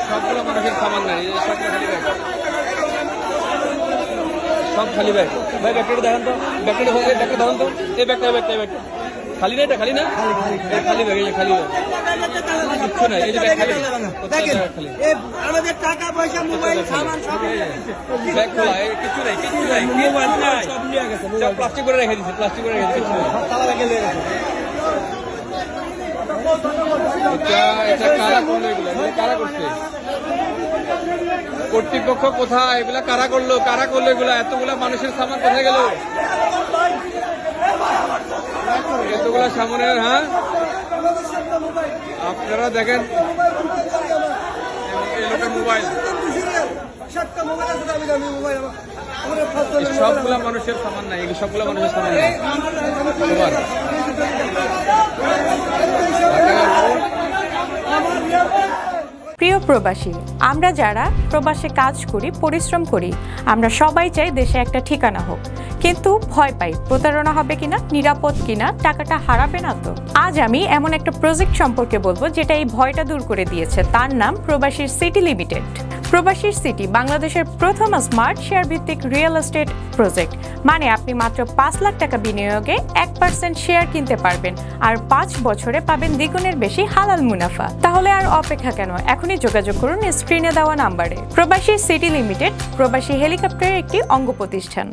সবগুলো মানুষের সামান নাই, সব খালি ব্যাগ। ভাই ব্যাগটা দেখান তো, ব্যাগটা ধরুন তো, এই ব্যাগটা খালি না, এটা খালি না, খালি ব্যাগ, এই খালি ব্যাগ, কিচ্ছু নাই, এই যে ব্যাগ খালি, আমাদের টাকা পয়সা মোবাইল সামান সব ব্যাগ খোলা, কিচ্ছু নাই, মোবাইল সব নিয়ে গেছে, সব প্লাস্টিক করে রেখে দিচ্ছে, প্লাস্টিক করে রেখে দিচ্ছে, তালা ব্যাগে লেগে গেছে। এটা কারা করলো, এগুলো কারা করছে, কর্তৃপক্ষ কোথায়, এগুলা কারা করলো এগুলা, এতগুলা মানুষের সামান কোথায় গেল, এতগুলা সামনের। হ্যাঁ আপনারা দেখেন মোবাইল, সবগুলা মানুষের সামান নাই, সবগুলা মানুষের সামান নাই। প্রিয় প্রবাসী, আমরা যারা প্রবাসে কাজ করি, পরিশ্রম করি, আমরা সবাই চাই দেশে একটা ঠিকানা হোক, কিন্তু ভয় পাই প্রতারণা হবে কিনা, নিরাপদ কিনা, টাকাটা হারাবে না তো। আজ আমি এমন একটা প্রজেক্ট সম্পর্কে বলবো যেটা এই ভয়টা দূর করে দিয়েছে। তার নাম প্রবাসীর সিটি লিমিটেড। প্রবাসীর সিটি বাংলাদেশের প্রথম স্মার্ট শেয়ার ভিত্তিক রিয়েল এস্টেট প্রজেক্ট। মানে আপনি মাত্র 5 লাখ টাকা বিনিয়োগে 1% শেয়ার কিনতে পারবেন, আর 5 বছরে পাবেন দ্বিগুণের বেশি হালাল মুনাফা। তাহলে আর অপেক্ষা কেন, এখনই যোগাযোগ করুন স্ক্রিনে দেওয়া নাম্বারে। প্রবাসী সিটি লিমিটেড প্রবাসী হেলিকপ্টারের একটি অঙ্গ প্রতিষ্ঠান।